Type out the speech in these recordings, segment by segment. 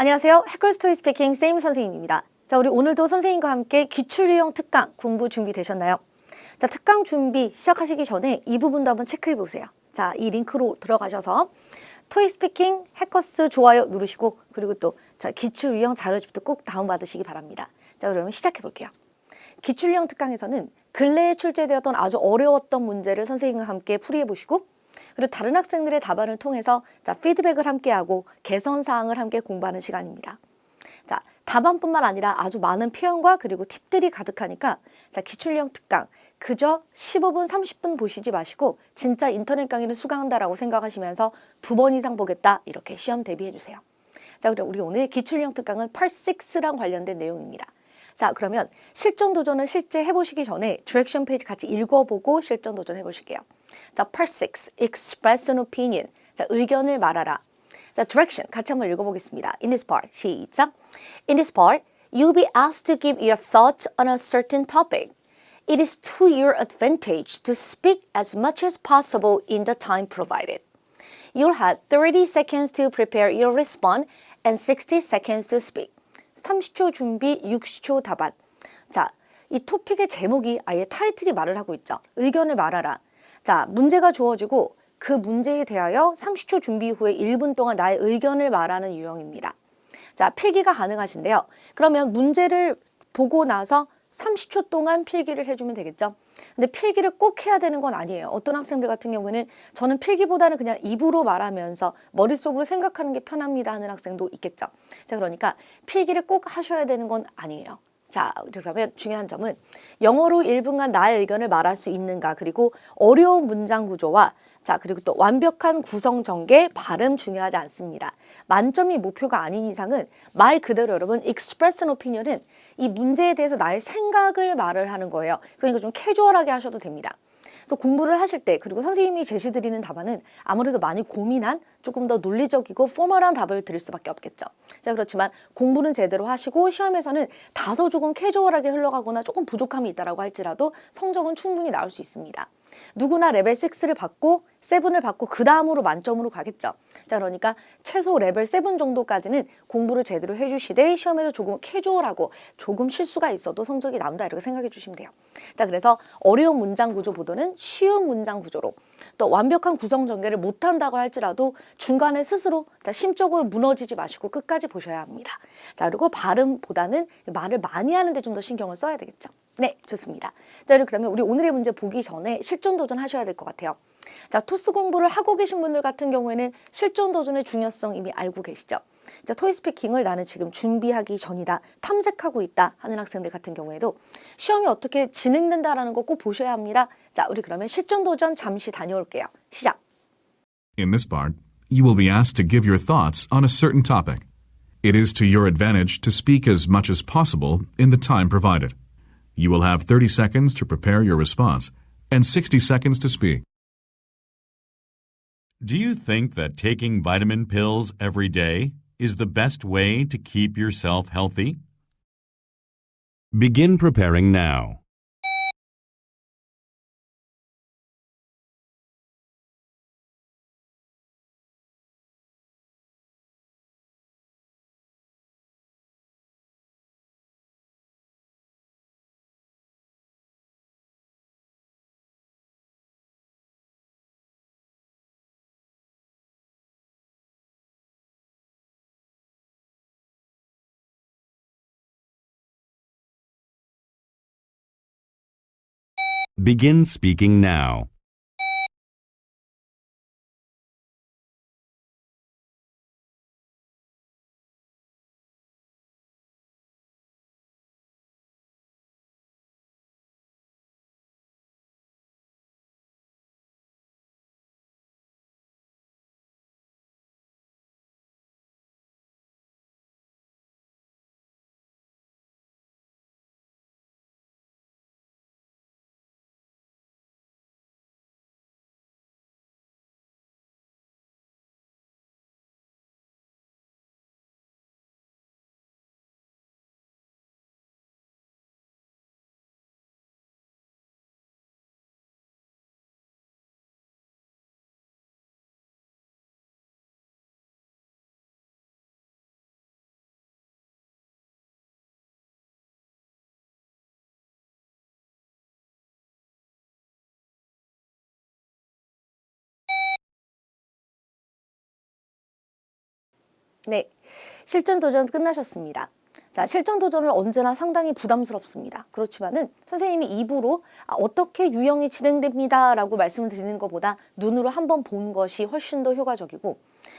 안녕하세요. 해커스토리 스피킹 쌤 선생님입니다. 자, 우리 오늘도 선생님과 함께 기출유형 특강 공부 준비되셨나요? 자, 특강 준비 시작하시기 전에 이 부분도 한번 체크해 보세요. 자, 이 링크로 들어가셔서 토익 스피킹 해커스 좋아요 누르시고 그리고 또 자, 기출유형 자료집도 꼭 다운받으시기 바랍니다. 자, 그러면 시작해 볼게요. 기출유형 특강에서는 근래에 출제되었던 아주 어려웠던 문제를 선생님과 함께 풀이해 보시고 그리고 다른 학생들의 답안을 통해서 자, 피드백을 함께하고 개선 사항을 함께 공부하는 시간입니다. 자, 답안뿐만 아니라 아주 많은 표현과 그리고 팁들이 가득하니까 자, 기출형 특강 그저 15분, 30분 보시지 마시고 진짜 인터넷 강의를 수강한다라고 생각하시면서 2번 이상 보겠다 이렇게 시험 대비해 주세요. 자, 그럼 우리 오늘 기출형 특강은 Part 6랑 관련된 내용입니다. 자, 그러면 실전 도전을 실제 해보시기 전에 디렉션 페이지 같이 읽어보고 실전 도전 해보실게요. 자, Part 6, Express an opinion. 자, 의견을 말하라. 자, direction 같이 한번 읽어보겠습니다. In this part, 시작. In this part, you'll be asked to give your thoughts on a certain topic. It is to your advantage to speak as much as possible in the time provided. You'll have 30 seconds to prepare your response and 60 seconds to speak. 30초 준비, 60초 답안. 자, 이 토픽의 제목이 아예 타이틀이 말을 하고 있죠. 의견을 말하라. 자, 문제가 주어지고 그 문제에 대하여 30초 준비 후에 1분 동안 나의 의견을 말하는 유형입니다. 자, 필기가 가능하신데요. 그러면 문제를 보고 나서 30초 동안 필기를 해주면 되겠죠. 근데 필기를 꼭 해야 되는 건 아니에요. 어떤 학생들 같은 경우에는 저는 필기보다는 그냥 입으로 말하면서 머릿속으로 생각하는 게 편합니다 하는 학생도 있겠죠. 자, 그러니까 필기를 꼭 하셔야 되는 건 아니에요. 자, 그러면 중요한 점은 영어로 1분간 나의 의견을 말할 수 있는가, 그리고 어려운 문장 구조와 자, 그리고 또 완벽한 구성 전개, 발음 중요하지 않습니다. 만점이 목표가 아닌 이상은 말 그대로 여러분 express an opinion은 이 문제에 대해서 나의 생각을 말을 하는 거예요. 그러니까 좀 캐주얼하게 하셔도 됩니다. 그래서 공부를 하실 때 그리고 선생님이 제시드리는 답안은 아무래도 많이 고민한 조금 더 논리적이고 포멀한 답을 드릴 수밖에 없겠죠. 자, 그렇지만 공부는 제대로 하시고 시험에서는 다소 조금 캐주얼하게 흘러가거나 조금 부족함이 있다라고 할지라도 성적은 충분히 나올 수 있습니다. 누구나 레벨 6를 받고 7을 받고 그 다음으로 만점으로 가겠죠. 자, 그러니까 최소 레벨 7 정도까지는 공부를 제대로 해주시되 시험에서 조금 캐주얼하고 조금 실수가 있어도 성적이 나온다 이렇게 생각해 주시면 돼요. 자, 그래서 어려운 문장 구조보다는 쉬운 문장 구조로 또 완벽한 구성 전개를 못한다고 할지라도 중간에 스스로 자, 심적으로 무너지지 마시고 끝까지 보셔야 합니다. 자, 그리고 발음보다는 말을 많이 하는데 좀 더 신경을 써야 되겠죠. 네, 좋습니다. 자, 그러면 우리 오늘의 문제 보기 전에 실전 도전 하셔야 될 것 같아요. 자, 토스 공부를 하고 계신 분들 같은 경우에는 실전 도전의 중요성 이미 알고 계시죠? 자, 토익 스피킹을 나는 지금 준비하기 전이다, 탐색하고 있다 하는 학생들 같은 경우에도 시험이 어떻게 진행된다라는 거 꼭 보셔야 합니다. 자, 우리 그러면 실전 도전 잠시 다녀올게요. 시작. In this part, you will be asked to give your thoughts on a certain topic. It is to your advantage to speak as much as possible in the time provided. You will have 30 seconds to prepare your response and 60 seconds to speak. Do you think that taking vitamin pills every day is the best way to keep yourself healthy? Begin preparing now. Begin speaking now. 네, 실전 도전 끝나셨습니다. 자, 실전 도전은 언제나 상당히 부담스럽습니다. 그렇지만은 선생님이 입으로 어떻게 유형이 진행됩니다 라고 말씀을 드리는 것보다 눈으로 한번 본 것이 훨씬 더 효과적이고,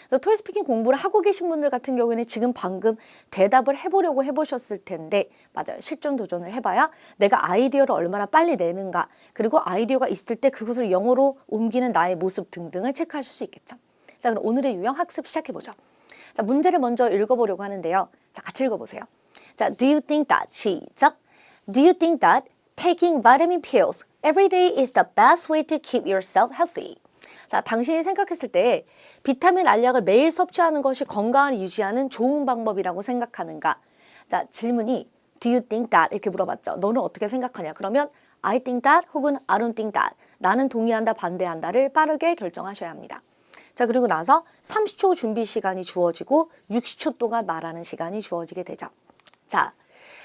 또 토익스피킹 공부를 하고 계신 분들 같은 경우에는 지금 방금 대답을 해보려고 해보셨을 텐데, 맞아요. 실전 도전을 해봐야 내가 아이디어를 얼마나 빨리 내는가, 그리고 아이디어가 있을 때 그것을 영어로 옮기는 나의 모습 등등을 체크하실 수 있겠죠. 자, 그럼 오늘의 유형 학습 시작해보죠. 자, 문제를 먼저 읽어보려고 하는데요. 자, 같이 읽어보세요. 자, do you think that, 시작. Do you think that taking vitamin pills every day is the best way to keep yourself healthy? 자, 당신이 생각했을 때 비타민 알약을 매일 섭취하는 것이 건강을 유지하는 좋은 방법이라고 생각하는가? 자, 질문이 do you think that 이렇게 물어봤죠. 너는 어떻게 생각하냐? 그러면 I think that 혹은 I don't think that, 나는 동의한다, 반대한다를 빠르게 결정하셔야 합니다. 자, 그리고 나서 30초 준비 시간이 주어지고 60초 동안 말하는 시간이 주어지게 되죠. 자,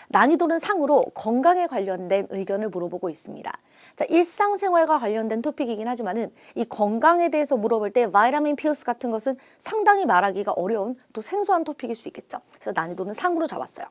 난이도는 상으로 건강에 관련된 의견을 물어보고 있습니다. 자, 일상생활과 관련된 토픽이긴 하지만은 이 건강에 대해서 물어볼 때 바이타민 필스 같은 것은 상당히 말하기가 어려운 또 생소한 토픽일 수 있겠죠. 그래서 난이도는 상으로 잡았어요.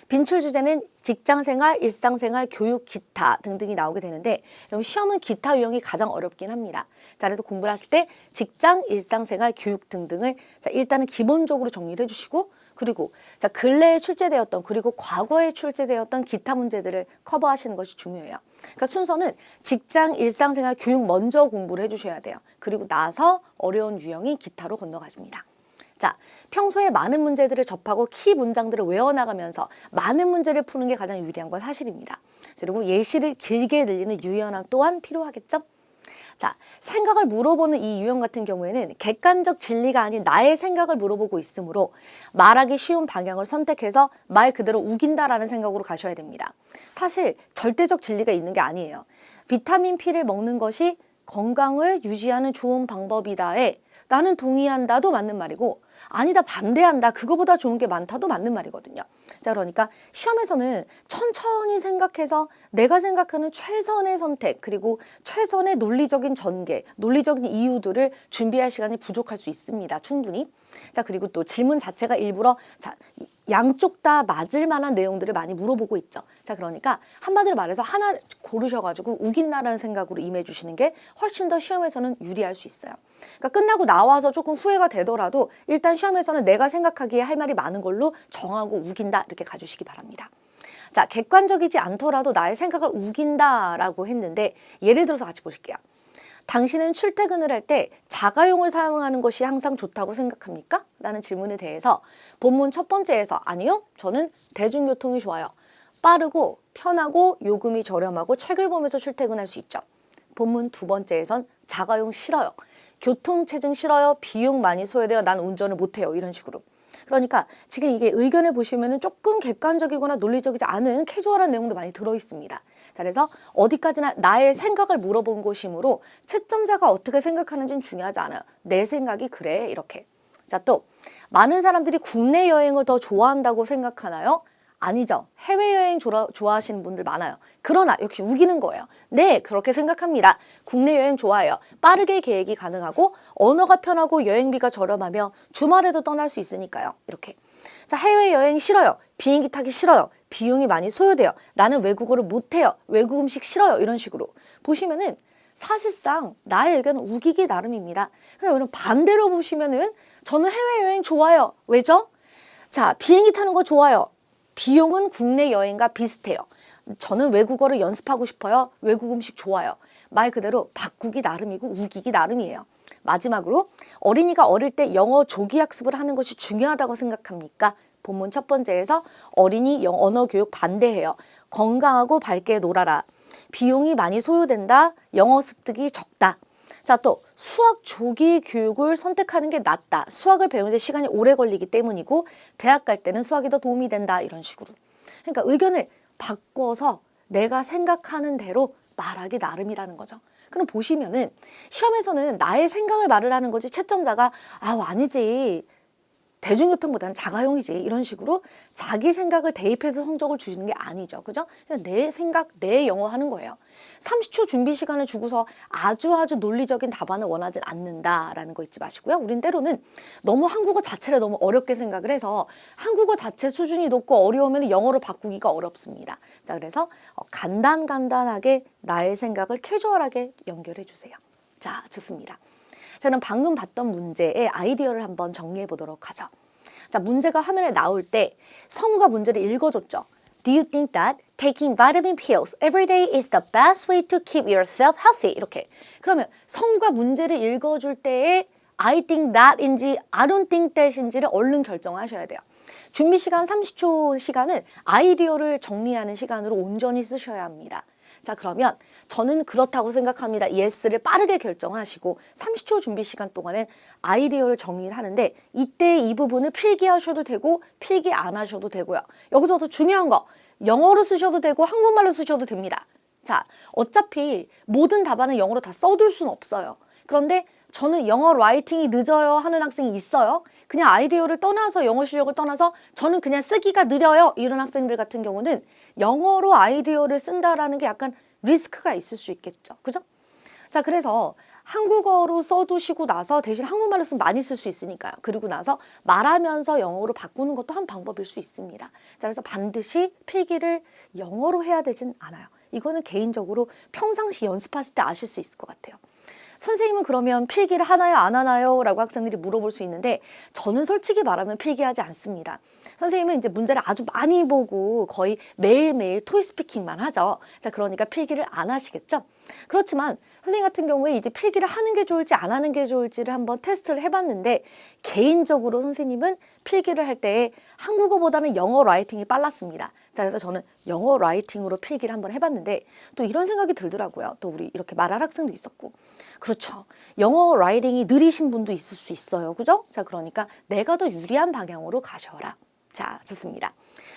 빈출 주제는 직장생활, 일상생활, 교육, 기타 등등이 나오게 되는데, 그럼 시험은 기타 유형이 가장 어렵긴 합니다. 자, 그래서 공부를 하실 때 직장, 일상생활, 교육 등등을 자, 일단은 기본적으로 정리를 해주시고, 그리고 자, 근래에 출제되었던 그리고 과거에 출제되었던 기타 문제들을 커버하시는 것이 중요해요. 그러니까 순서는 직장, 일상생활, 교육 먼저 공부를 해주셔야 돼요. 그리고 나서 어려운 유형인 기타로 건너가십니다. 자, 평소에 많은 문제들을 접하고 키 문장들을 외워나가면서 많은 문제를 푸는 게 가장 유리한 건 사실입니다. 그리고 예시를 길게 늘리는 유연함 또한 필요하겠죠? 자, 생각을 물어보는 이 유형 같은 경우에는 객관적 진리가 아닌 나의 생각을 물어보고 있으므로 말하기 쉬운 방향을 선택해서 말 그대로 우긴다라는 생각으로 가셔야 됩니다. 사실 절대적 진리가 있는 게 아니에요. 비타민 P를 먹는 것이 건강을 유지하는 좋은 방법이다에 나는 동의한다도 맞는 말이고, 아니다, 반대한다, 그거보다 좋은 게 많다도 맞는 말이거든요. 자, 그러니까 시험에서는 천천히 생각해서 내가 생각하는 최선의 선택, 그리고 최선의 논리적인 전개, 논리적인 이유들을 준비할 시간이 부족할 수 있습니다. 충분히. 자, 그리고 또 질문 자체가 일부러 자, 양쪽 다 맞을 만한 내용들을 많이 물어보고 있죠. 자, 그러니까 한마디로 말해서 하나 고르셔가지고 우긴다라는 생각으로 임해주시는 게 훨씬 더 시험에서는 유리할 수 있어요. 그러니까 끝나고 나와서 조금 후회가 되더라도 일단 시험에서는 내가 생각하기에 할 말이 많은 걸로 정하고 우긴다 이렇게 가주시기 바랍니다. 자, 객관적이지 않더라도 나의 생각을 우긴다라고 했는데, 예를 들어서 같이 보실게요. 당신은 출퇴근을 할 때 자가용을 사용하는 것이 항상 좋다고 생각합니까? 라는 질문에 대해서 본문 첫 번째에서 아니요, 저는 대중교통이 좋아요. 빠르고 편하고 요금이 저렴하고 책을 보면서 출퇴근할 수 있죠. 본문 두 번째에선 자가용 싫어요. 교통체증 싫어요. 비용 많이 소요돼요. 난 운전을 못해요. 이런 식으로. 그러니까 지금 이게 의견을 보시면은 조금 객관적이거나 논리적이지 않은 캐주얼한 내용도 많이 들어있습니다. 자, 그래서 어디까지나 나의 생각을 물어본 것이므로 채점자가 어떻게 생각하는지는 중요하지 않아요. 내 생각이 그래, 이렇게. 자, 또 많은 사람들이 국내 여행을 더 좋아한다고 생각하나요? 아니죠. 해외여행 좋아하시는 분들 많아요. 그러나 역시 우기는 거예요. 네, 그렇게 생각합니다. 국내 여행 좋아해요. 빠르게 계획이 가능하고 언어가 편하고 여행비가 저렴하며 주말에도 떠날 수 있으니까요. 이렇게. 자, 해외여행 싫어요. 비행기 타기 싫어요. 비용이 많이 소요돼요. 나는 외국어를 못해요. 외국 음식 싫어요. 이런 식으로. 보시면은 사실상 나의 의견은 우기기 나름입니다. 그럼 여러분 반대로 보시면은 저는 해외여행 좋아요. 왜죠? 자, 비행기 타는 거 좋아요. 비용은 국내 여행과 비슷해요. 저는 외국어를 연습하고 싶어요. 외국 음식 좋아요. 말 그대로 바꾸기 나름이고 우기기 나름이에요. 마지막으로 어린이가 어릴 때 영어 조기 학습을 하는 것이 중요하다고 생각합니까? 본문 첫 번째에서 어린이 언어 교육 반대해요. 건강하고 밝게 놀아라. 비용이 많이 소요된다. 영어 습득이 적다. 자, 또 수학 조기 교육을 선택하는 게 낫다. 수학을 배우는데 시간이 오래 걸리기 때문이고 대학 갈 때는 수학이 더 도움이 된다. 이런 식으로. 그러니까 의견을 바꿔서 내가 생각하는 대로 말하기 나름이라는 거죠. 그럼 보시면은 시험에서는 나의 생각을 말을 하는 거지 채점자가 아니지. 대중교통보다는 자가용이지 이런 식으로 자기 생각을 대입해서 성적을 주시는 게 아니죠. 그죠? 그냥 내 생각, 내 영어 하는 거예요. 30초 준비 시간을 주고서 아주 논리적인 답안을 원하진 않는다라는 거 잊지 마시고요. 우린 때로는 너무 한국어 자체를 너무 어렵게 생각을 해서 한국어 자체 수준이 높고 어려우면 영어로 바꾸기가 어렵습니다. 자, 그래서 간단하게 나의 생각을 캐주얼하게 연결해 주세요. 자, 좋습니다. 저는 방금 봤던 문제의 아이디어를 한번 정리해 보도록 하죠. 자, 문제가 화면에 나올 때 성우가 문제를 읽어줬죠. Do you think that taking vitamin pills every day is the best way to keep yourself healthy? 이렇게. 그러면 성우가 문제를 읽어줄 때에 I think that인지 I don't think that인지를 얼른 결정하셔야 돼요. 준비 시간 30초 시간은 아이디어를 정리하는 시간으로 온전히 쓰셔야 합니다. 자, 그러면 저는 그렇다고 생각합니다. yes를 빠르게 결정하시고 30초 준비 시간 동안엔 아이디어를 정리를 하는데 이때 이 부분을 필기하셔도 되고 필기 안 하셔도 되고요. 여기서도 중요한 거 영어로 쓰셔도 되고 한국말로 쓰셔도 됩니다. 자, 어차피 모든 답안을 영어로 다 써둘 수는 없어요. 그런데 저는 영어 라이팅이 늦어요 하는 학생이 있어요. 그냥 아이디어를 떠나서 영어 실력을 떠나서 저는 그냥 쓰기가 느려요 이런 학생들 같은 경우는 영어로 아이디어를 쓴다라는 게 약간 리스크가 있을 수 있겠죠. 그죠? 자, 그래서 한국어로 써두시고 나서 대신 한국말로 쓰면 많이 쓸 수 있으니까요. 그리고 나서 말하면서 영어로 바꾸는 것도 한 방법일 수 있습니다. 자, 그래서 반드시 필기를 영어로 해야 되진 않아요. 이거는 개인적으로 평상시 연습하실 때 아실 수 있을 것 같아요. 선생님은 그러면 필기를 하나요 안 하나요? 라고 학생들이 물어볼 수 있는데 저는 솔직히 말하면 필기하지 않습니다. 선생님은 이제 문제를 아주 많이 보고 거의 매일매일 토익스피킹만 하죠. 자, 그러니까 필기를 안 하시겠죠? 그렇지만 선생님 같은 경우에 이제 필기를 하는 게 좋을지 안 하는 게 좋을지를 한번 테스트를 해봤는데 개인적으로 선생님은 필기를 할 때 한국어보다는 영어 라이팅이 빨랐습니다. 자, 그래서 저는 영어 라이팅으로 필기를 한번 해봤는데 또 이런 생각이 들더라고요. 또 우리 이렇게 말할 학생도 있었고. 그렇죠. 영어 라이팅이 느리신 분도 있을 수 있어요. 그죠? 자, 그러니까 내가 더 유리한 방향으로 가셔라. 자, 좋습니다.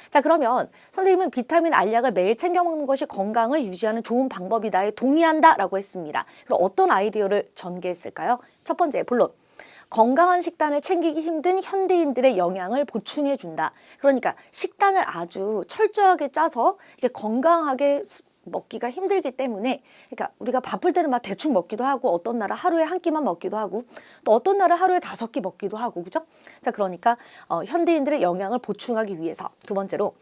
자, 그러면 선생님은 비타민 알약을 매일 챙겨 먹는 것이 건강을 유지하는 좋은 방법이다에 동의한다 라고 했습니다. 그럼 어떤 아이디어를 전개했을까요? 첫 번째, 물론 건강한 식단을 챙기기 힘든 현대인들의 영양을 보충해 준다. 그러니까 식단을 아주 철저하게 짜서 이렇게 건강하게 먹기가 힘들기 때문에 그러니까 우리가 바쁠 때는 막 대충 먹기도 하고 어떤 날은 하루에 한 끼만 먹기도 하고 또 어떤 날은 하루에 5끼 먹기도 하고 그죠? 자, 그러니까 현대인들의 영양을 보충하기 위해서 두 번째로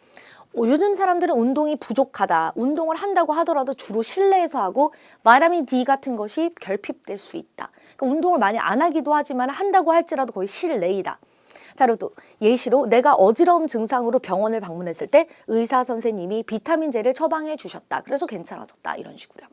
요즘 사람들은 운동이 부족하다. 운동을 한다고 하더라도 주로 실내에서 하고 비타민 D 같은 것이 결핍될 수 있다. 그러니까 운동을 많이 안 하기도 하지만 한다고 할지라도 거의 실내이다. 자, 그리고 또 예시로 내가 어지러움 증상으로 병원을 방문했을 때 의사 선생님이 비타민제를 처방해 주셨다. 그래서 괜찮아졌다. 이런 식으로요.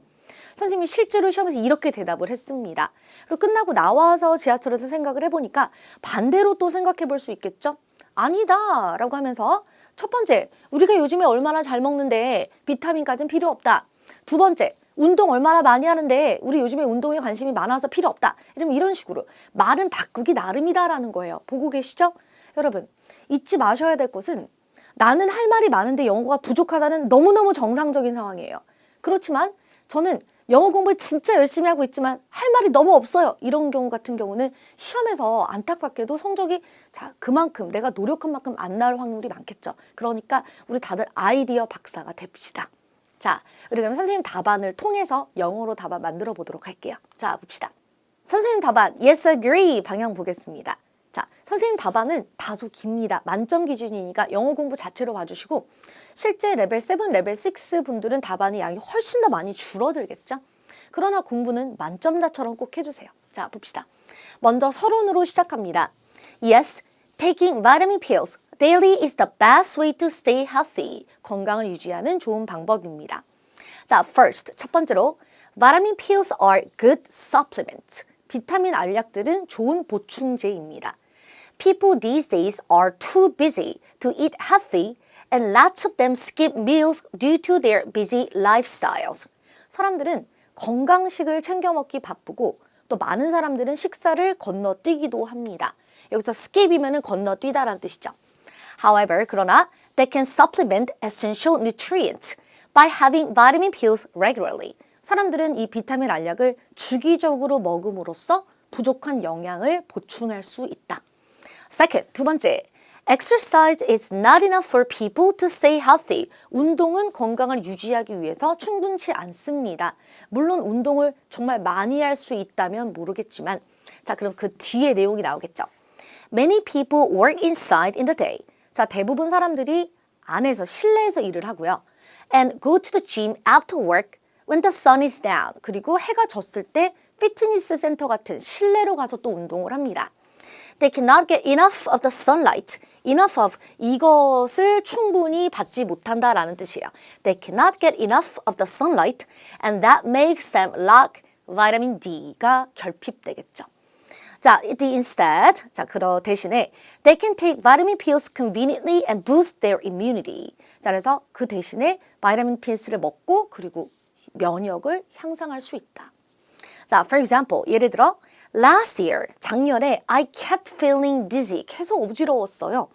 선생님이 실제로 시험에서 이렇게 대답을 했습니다. 그리고 끝나고 나와서 지하철에서 생각을 해보니까 반대로 또 생각해 볼 수 있겠죠? 아니다 라고 하면서 첫 번째, 우리가 요즘에 얼마나 잘 먹는데 비타민까지는 필요 없다. 두 번째, 운동 얼마나 많이 하는데 우리 요즘에 운동에 관심이 많아서 필요 없다. 이러면 이런 식으로 말은 바꾸기 나름이다라는 거예요. 보고 계시죠? 여러분, 잊지 마셔야 될 것은 나는 할 말이 많은데 영어가 부족하다는 너무너무 정상적인 상황이에요. 그렇지만 저는 영어 공부를 진짜 열심히 하고 있지만 할 말이 너무 없어요. 이런 경우 같은 경우는 시험에서 안타깝게도 성적이 자 그만큼 내가 노력한 만큼 안 나올 확률이 많겠죠. 그러니까 우리 다들 아이디어 박사가 됩시다. 자, 우리 그러면 선생님 답안을 통해서 영어로 답안 만들어 보도록 할게요. 자, 봅시다. 선생님 답안 Yes, agree 방향 보겠습니다. 자, 선생님 답안은 다소 깁니다. 만점 기준이니까 영어 공부 자체로 봐주시고 실제 레벨 7, 레벨 6 분들은 답안의 양이 훨씬 더 많이 줄어들겠죠? 그러나 공부는 만점자처럼 꼭 해주세요. 자, 봅시다. 먼저 서론으로 시작합니다. Yes, taking vitamin pills daily is the best way to stay healthy. 건강을 유지하는 좋은 방법입니다. 자, first, 첫 번째로 vitamin pills are good supplements. 비타민 알약들은 좋은 보충제입니다. People these days are too busy to eat healthy and lots of them skip meals due to their busy lifestyles. 사람들은 건강식을 챙겨 먹기 바쁘고 또 많은 사람들은 식사를 건너뛰기도 합니다. 여기서 skip이면 건너뛰다라는 뜻이죠. However, 그러나 they can supplement essential nutrients by having vitamin pills regularly. 사람들은 이 비타민 알약을 주기적으로 먹음으로써 부족한 영양을 보충할 수 있다. Second, 두 번째. Exercise is not enough for people to stay healthy. 운동은 건강을 유지하기 위해서 충분치 않습니다. 물론 운동을 정말 많이 할 수 있다면 모르겠지만 자, 그럼 그 뒤에 내용이 나오겠죠. Many people work inside in the day. 자, 대부분 사람들이 안에서 실내에서 일을 하고요. And go to the gym after work when the sun is down. 그리고 해가 졌을 때 피트니스 센터 같은 실내로 가서 또 운동을 합니다. They cannot get enough of the sunlight. Enough of 이것을 충분히 받지 못한다라는 뜻이에요. They cannot get enough of the sunlight and that makes them lack vitamin D가 결핍되겠죠. 자, instead, 자, 그러 대신에 they can take vitamin pills conveniently and boost their immunity. 자, 그래서 그 대신에 바이타민 필스를 먹고 그리고 면역을 향상할 수 있다. 자, for example, 예를 들어 last year, 작년에 I kept feeling dizzy. 계속 어지러웠어요.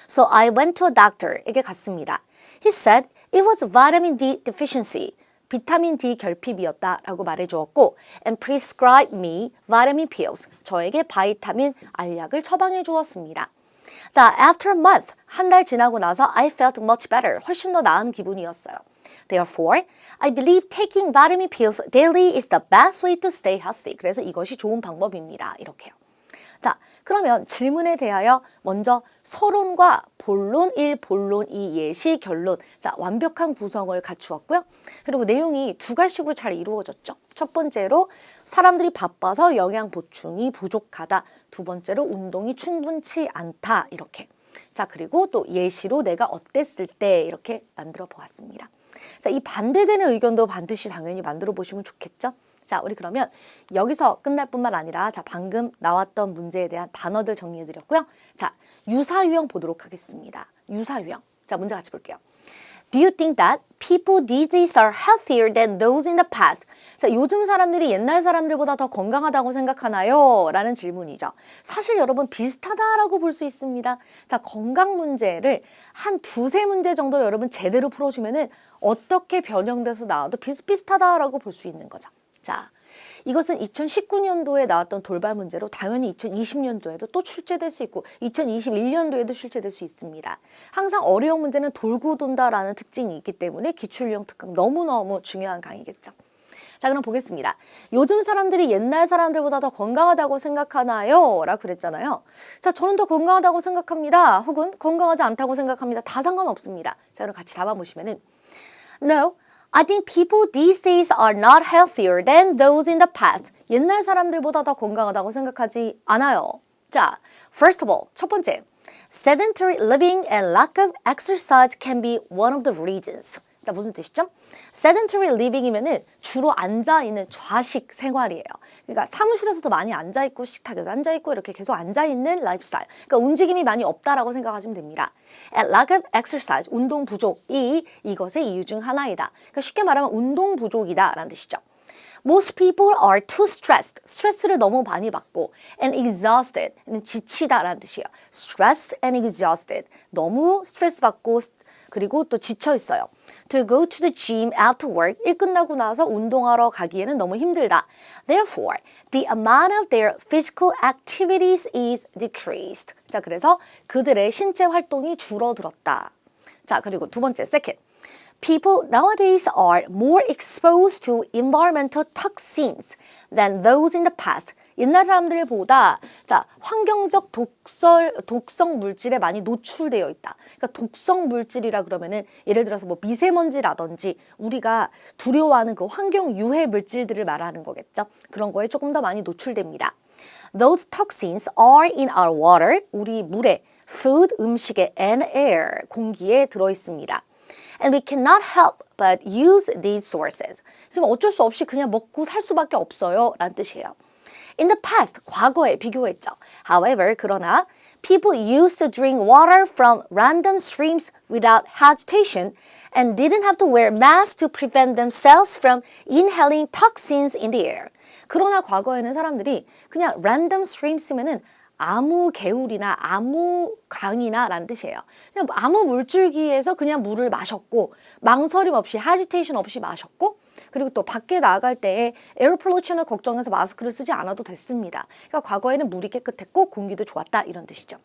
So I went to a doctor에게 갔습니다. He said it was vitamin D deficiency. 비타민 D 결핍이었다라고 말해주었고 and prescribed me vitamin pills. 저에게 바이타민 알약을 처방해 주었습니다. 자, after a month, 한 달 지나고 나서 I felt much better. 훨씬 더 나은 기분이었어요. Therefore, I believe taking vitamin pills daily is the best way to stay healthy. 그래서 이것이 좋은 방법입니다. 이렇게요. 자, 그러면 질문에 대하여 먼저 서론과 본론 1, 본론 2, 예시, 결론. 자, 완벽한 구성을 갖추었고요. 그리고 내용이 두 갈식으로 잘 이루어졌죠. 첫 번째로 사람들이 바빠서 영양 보충이 부족하다. 두 번째로 운동이 충분치 않다. 이렇게. 자, 그리고 또 예시로 내가 어땠을 때 이렇게 만들어 보았습니다. 자, 이 반대되는 의견도 반드시 당연히 만들어 보시면 좋겠죠. 자, 우리 그러면 여기서 끝날 뿐만 아니라 자, 방금 나왔던 문제에 대한 단어들 정리해 드렸고요. 자, 유사유형 보도록 하겠습니다. 유사유형. 자, 문제 같이 볼게요. Do you think that people these days are healthier than those in the past? 자, 요즘 사람들이 옛날 사람들보다 더 건강하다고 생각하나요? 라는 질문이죠. 사실 여러분 비슷하다라고 볼 수 있습니다. 자, 건강 문제를 한 두세 문제 정도 여러분 제대로 풀어주면은 어떻게 변형돼서 나와도 비슷비슷하다라고 볼 수 있는 거죠. 자, 이것은 2019년도에 나왔던 돌발 문제로 당연히 2020년도에도 또 출제될 수 있고 2021년도에도 출제될 수 있습니다. 항상 어려운 문제는 돌고 돈다라는 특징이 있기 때문에 기출유형 특강 너무너무 중요한 강의겠죠. 자, 그럼 보겠습니다. 요즘 사람들이 옛날 사람들보다 더 건강하다고 생각하나요? 라고 그랬잖아요. 자, 저는 더 건강하다고 생각합니다. 혹은 건강하지 않다고 생각합니다. 다 상관없습니다. 자, 그럼 같이 답아보시면은 No, I think people these days are not healthier than those in the past. 옛날 사람들보다 더 건강하다고 생각하지 않아요. 자, first of all, 첫 번째. Sedentary living and lack of exercise can be one of the reasons. 자, 무슨 뜻이죠? sedentary living이면은 주로 앉아있는 좌식 생활이에요. 그러니까 사무실에서도 많이 앉아있고 식탁에도 앉아있고 이렇게 계속 앉아있는 라이프스타일. 그러니까 움직임이 많이 없다라고 생각하시면 됩니다. And lack of exercise, 운동 부족이 이것의 이유 중 하나이다. 그러니까 쉽게 말하면 운동 부족이다라는 뜻이죠. Most people are too stressed. 스트레스를 너무 많이 받고 and exhausted, 지치다라는 뜻이에요. stressed and exhausted. 너무 스트레스 받고 그리고 또 지쳐 있어요. To go to the gym after work. 일 끝나고 나서 운동하러 가기에는 너무 힘들다. Therefore, the amount of their physical activities is decreased. 자, 그래서 그들의 신체 활동이 줄어들었다. 자, 그리고 두 번째, second. People nowadays are more exposed to environmental toxins than those in the past. 옛날 사람들보다 자, 환경적 독성 물질에 많이 노출되어 있다. 그러니까 독성 물질이라 그러면은 예를 들어서 뭐 미세먼지라든지 우리가 두려워하는 그 환경 유해 물질들을 말하는 거겠죠. 그런 거에 조금 더 많이 노출됩니다. Those toxins are in our water. 우리 물에, food, 음식에, and air, 공기에 들어 있습니다. And we cannot help but use these sources. 지금 어쩔 수 없이 그냥 먹고 살 수밖에 없어요. 라는 뜻이에요. In the past, 과거에 비교했죠. However, 그러나 people used to drink water from random streams without hesitation and didn't have to wear masks to prevent themselves from inhaling toxins in the air. 그러나 과거에는 사람들이 그냥 random stream 쓰면은 아무 개울이나 아무 강이나 라는 뜻이에요. 그냥 아무 물줄기에서 그냥 물을 마셨고 망설임 없이 헤지테이션 없이 마셨고 그리고 또 밖에 나갈 때에 에어 폴루션을 걱정해서 마스크를 쓰지 않아도 됐습니다. 그러니까 과거에는 물이 깨끗했고 공기도 좋았다 이런 뜻이죠.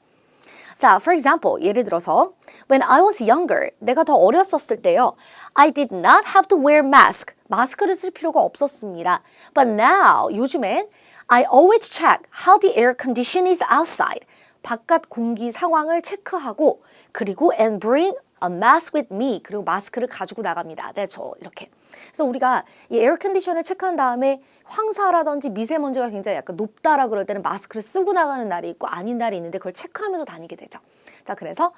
자, for example, 예를 들어서 When I was younger, 내가 더 어렸었을 때요. I did not have to wear mask. 마스크를 쓸 필요가 없었습니다. But now, 요즘엔 I always check how the air condition is outside. 바깥 공기 상황을 체크하고 그리고 and bring a mask with me. 그리고 마스크를 가지고 나갑니다. 네, 저 이렇게. 그래서 우리가 이 에어 컨디션을 체크한 다음에 황사라든지 미세먼지가 굉장히 약간 높다라 그럴 때는 마스크를 쓰고 나가는 날이 있고 아닌 날이 있는데 그걸 체크하면서 다니게 되죠. 자, 그래서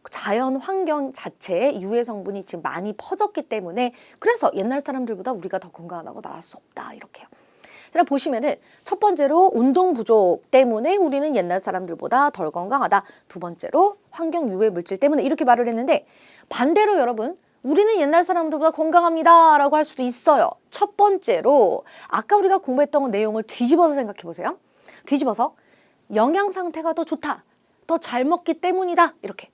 자연 환경 자체에 유해 성분이 지금 많이 퍼졌기 때문에 그래서 옛날 사람들보다 우리가 더 건강하다고 말할 수 없다. 이렇게요. 자, 보시면은 첫 번째로 운동 부족 때문에 우리는 옛날 사람들보다 덜 건강하다. 두 번째로 환경 유해 물질 때문에 이렇게 말을 했는데 반대로 여러분 우리는 옛날 사람들보다 건강합니다 라고 할 수도 있어요. 첫 번째로 아까 우리가 공부했던 내용을 뒤집어서 생각해 보세요. 뒤집어서 영양 상태가 더 좋다. 더 잘 먹기 때문이다. 이렇게.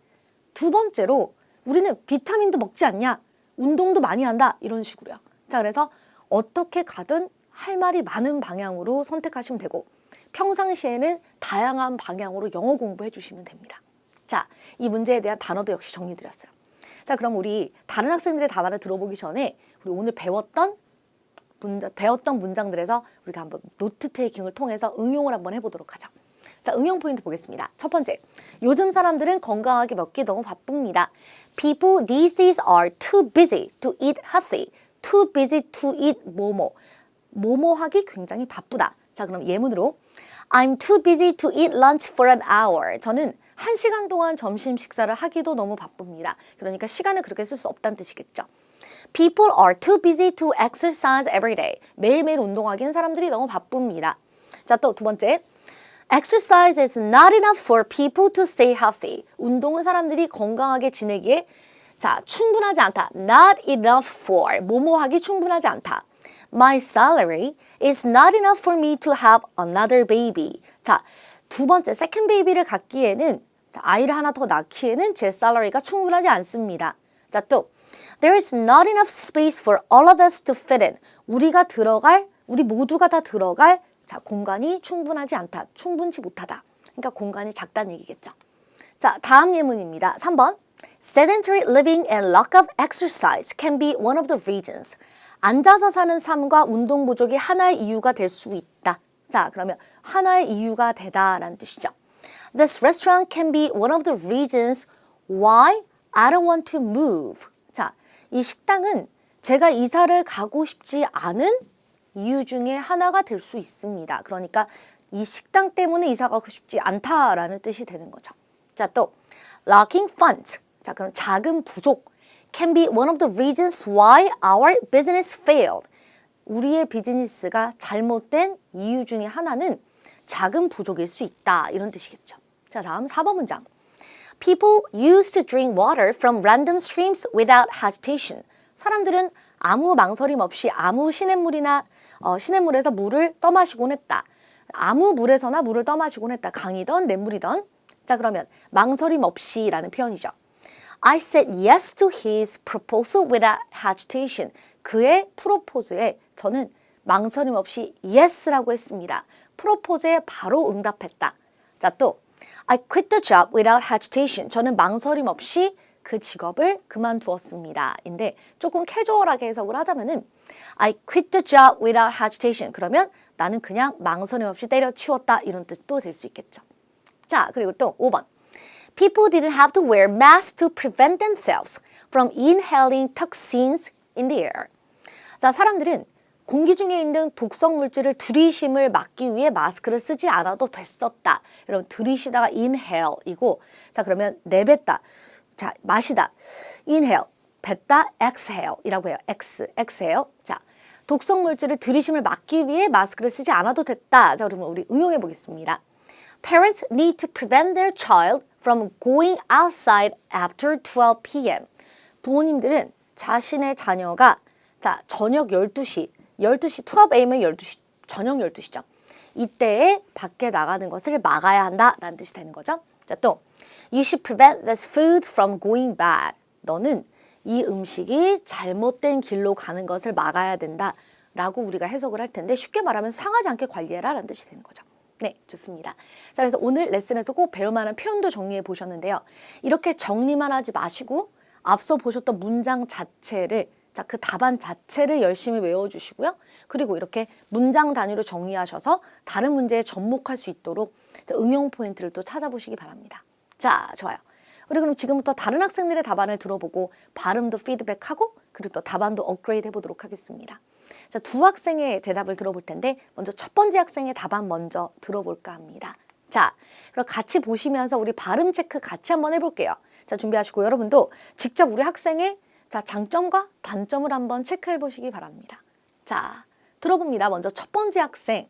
두 번째로 우리는 비타민도 먹지 않냐. 운동도 많이 한다. 이런 식으로요. 자, 그래서 어떻게 가든 할 말이 많은 방향으로 선택하시면 되고 평상시에는 다양한 방향으로 영어 공부해 주시면 됩니다. 자, 이 문제에 대한 단어도 역시 정리드렸어요. 자, 그럼 우리 다른 학생들의 답안을 들어보기 전에 우리 오늘 배웠던 문장들에서 우리가 한번 노트 테이킹을 통해서 응용을 한번 해보도록 하죠. 자, 응용 포인트 보겠습니다. 첫 번째, 요즘 사람들은 건강하게 먹기 너무 바쁩니다. People these days are too busy to eat healthy. Too busy to eat 뭐뭐 하기 굉장히 바쁘다. 자, 그럼 예문으로 I'm too busy to eat lunch for an hour. 저는 1시간 동안 점심 식사를 하기도 너무 바쁩니다. 그러니까 시간을 그렇게 쓸 수 없다는 뜻이겠죠. People are too busy to exercise every day. 매일매일 운동하기엔 사람들이 너무 바쁩니다. 자, 또 두 번째. Exercise is not enough for people to stay healthy. 운동은 사람들이 건강하게 지내기에 자, 충분하지 않다. Not enough for. 뭐뭐 하기 충분하지 않다. My salary is not enough for me to have another baby. 자, 두 번째 second baby를 갖기에는 자, 아이를 하나 더 낳기에는 제 salary가 충분하지 않습니다. 자, 또 There is not enough space for all of us to fit in. 우리 모두가 다 들어갈 자, 공간이 충분하지 않다. 충분치 못하다. 그러니까 공간이 작다는 얘기겠죠. 자, 다음 예문입니다. 3번. Sedentary living and lack of exercise can be one of the reasons. 앉아서 사는 삶과 운동 부족이 하나의 이유가 될 수 있다. 자, 그러면 하나의 이유가 되다라는 뜻이죠. This restaurant can be one of the reasons why I don't want to move. 자, 이 식당은 제가 이사를 가고 싶지 않은 이유 중에 하나가 될 수 있습니다. 그러니까 이 식당 때문에 이사 가고 싶지 않다라는 뜻이 되는 거죠. 자, 또 lacking funds. 자, 그럼 자금 부족. Can be one of the reasons why our business failed. 우리의 비즈니스가 잘못된 이유 중에 하나는 자금 부족일 수 있다. 이런 뜻이겠죠. 자, 다음 4번 문장. People used to drink water from random streams without hesitation. 사람들은 아무 망설임 없이 아무 시냇물에서 물을 떠마시곤 했다. 아무 물에서나 물을 떠마시곤 했다. 강이든 냇물이든. 자, 그러면 망설임 없이라는 표현이죠. I said yes to his proposal without hesitation. 그의 프로포즈에 저는 망설임 없이 yes라고 했습니다. 프로포즈에 바로 응답했다. 자, 또 I quit the job without hesitation. 저는 망설임 없이 그 직업을 그만두었습니다. 인데 조금 캐주얼하게 해석을 하자면은 I quit the job without hesitation. 그러면 나는 그냥 망설임 없이 때려치웠다. 이런 뜻도 될 수 있겠죠. 자, 그리고 또 5번. People didn't have to wear masks to prevent themselves from inhaling toxins in the air. 자, 사람들은 공기 중에 있는 독성 물질을 들이쉼을 막기 위해 마스크를 쓰지 않아도 됐었다. 여러분, 들이쉬다가 inhale이고, 자, 그러면 내뱉다. 자, 마시다. inhale, 뱉다, exhale이라고 해요. exhale. 자, 독성 물질을 들이쉼을 막기 위해 마스크를 쓰지 않아도 됐다. 자, 그러면 우리 응용해 보겠습니다. Parents need to prevent their child from going outside after 12 p.m. 부모님들은 자신의 자녀가 자, 저녁 12시, 12 a.m은 12시, 저녁 12시죠. 이때에 밖에 나가는 것을 막아야 한다라는 뜻이 되는 거죠. 자, 또 You should prevent this food from going bad. 너는 이 음식이 잘못된 길로 가는 것을 막아야 된다라고 우리가 해석을 할 텐데 쉽게 말하면 상하지 않게 관리해라 라는 뜻이 되는 거죠. 네, 좋습니다. 자, 그래서 오늘 레슨에서 꼭 배울 만한 표현도 정리해 보셨는데요. 이렇게 정리만 하지 마시고 앞서 보셨던 문장 자체를, 자, 그 답안 자체를 열심히 외워주시고요. 그리고 이렇게 문장 단위로 정리하셔서 다른 문제에 접목할 수 있도록 응용 포인트를 또 찾아보시기 바랍니다. 자, 좋아요. 우리 그럼 지금부터 다른 학생들의 답안을 들어보고 발음도 피드백하고 그리고 또 답안도 업그레이드 해보도록 하겠습니다. 자, 두 학생의 대답을 들어볼 텐데 먼저 첫 번째 학생의 답안 먼저 들어볼까 합니다. 자, 그럼 같이 보시면서 우리 발음 체크 같이 한번 해볼게요. 자, 준비하시고 여러분도 직접 우리 학생의 자, 장점과 단점을 한번 체크해 보시기 바랍니다. 자, 들어봅니다. 먼저 첫 번째 학생.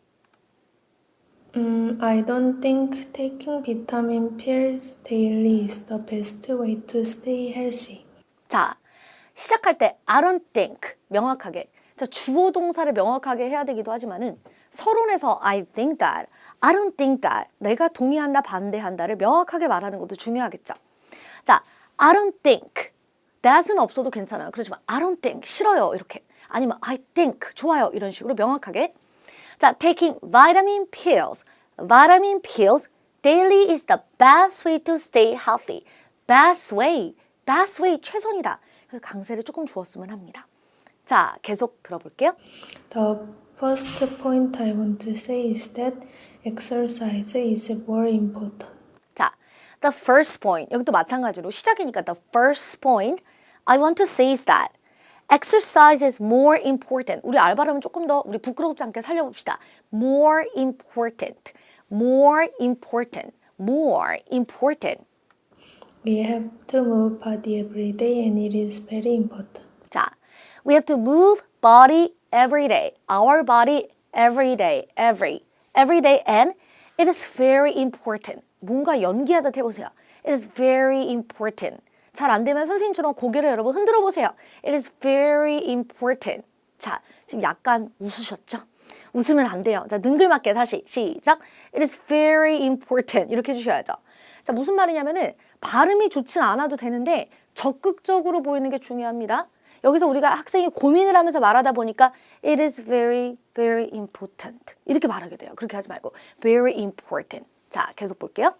I don't think taking vitamin pills daily is the best way to stay healthy. 자, 시작할 때 I don't think 명확하게. 자, 주어 동사를 명확하게 해야 되기도 하지만은 서론에서 I think that, I don't think that 내가 동의한다, 반대한다를 명확하게 말하는 것도 중요하겠죠. 자, I don't think that은 없어도 괜찮아요. 그렇지만 I don't think 싫어요 이렇게 아니면 I think 좋아요 이런 식으로 명확하게. 자, taking vitamin pills daily is the best way to stay healthy. best way 최선이다. 강세를 조금 주었으면 합니다. 자, 계속 들어볼게요. The first point I want to say is that exercise is more important. 자, the first point 여기도 마찬가지로 시작이니까 the first point I want to say is that exercise is more important. 우리 알바름은 조금 더 우리 부끄럽지 않게 살려봅시다. more important. We have to move body every day and it is very important. 자, we have to move body every day. Our body every day. Every day and it is very important. 뭔가 연기하듯 해보세요. It is very important. 잘 안 되면 선생님처럼 고개를 여러분 흔들어 보세요. It is very important. 자, 지금 약간 웃으셨죠? 웃으면 안 돼요. 자, 능글맞게 다시 시작. It is very important. 이렇게 해주셔야죠. 자, 무슨 말이냐면은 발음이 좋진 않아도 되는데 적극적으로 보이는 게 중요합니다. 여기서 우리가 학생이 고민을 하면서 말하다 보니까 It is very, very important. 이렇게 말하게 돼요. 그렇게 하지 말고 very important. 자, 계속 볼게요.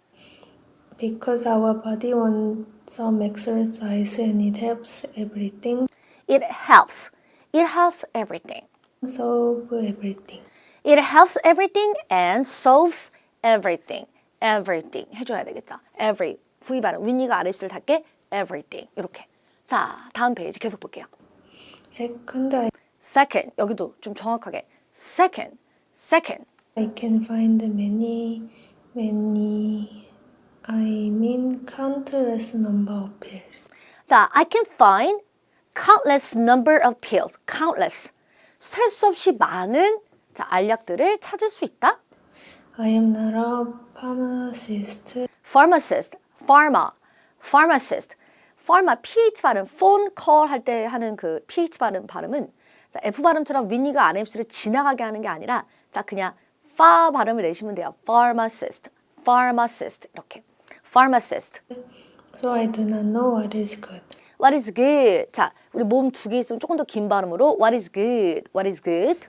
Because our body wants some exercise and it helps everything. It helps. It helps everything. Solve everything. It helps everything and solves everything. Everything 해줘야 되겠죠. Every V 발음 윗니가 아랫입술 닿게 everything 이렇게. 자, 다음 페이지 계속 볼게요. Second 여기도 좀 정확하게 second. I can find countless number of pills. 자, I can find countless number of pills. countless 셀 수 없이 많은 자, 알약들을 찾을 수 있다. I am not a pharmacist. pharma ph 발음 phone call 할 때 하는 그 ph 발음은 자, f 발음처럼 윗니가 아래 입술을 지나가게 하는 게 아니라 자, 그냥 fa 발음을 내시면 돼요. pharmacist 이렇게 pharmacist. So I do not know what is good. What is good? 자, 우리 몸 두 개 있으면 조금 더 긴 발음으로 What is good?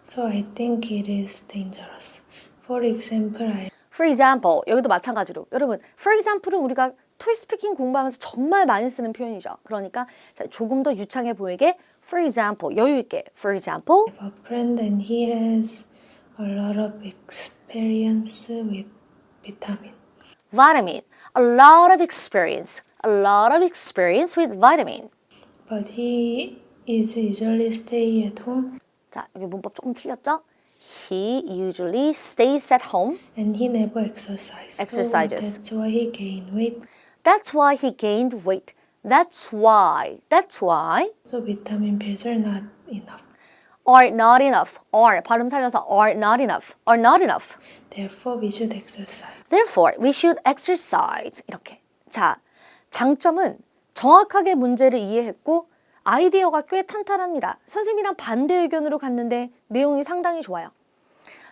So I think it is dangerous. For example, 여기도 마찬가지로 여러분, for example은 우리가 토익 스피킹 공부하면서 정말 많이 쓰는 표현이죠. 그러니까 자, 조금 더 유창해 보이게 for example, 여유 있게 for example. I have a friend and he has a lot of experience with vitamin. A lot of experience with vitamin. But he is usually stay at home 자, 여기 문법 조금 틀렸죠? He usually stays at home. and he never exercises. Exercises. So that's why he gained weight. That's why he gained weight. That's why. So vitamin pills are not enough. Are not enough. Are 발음 살려서 are not enough. Therefore, we should exercise. Therefore, we should exercise. 이렇게. 자, 장점은 정확하게 문제를 이해했고 아이디어가 꽤 탄탄합니다. 선생님이랑 반대 의견으로 갔는데 내용이 상당히 좋아요.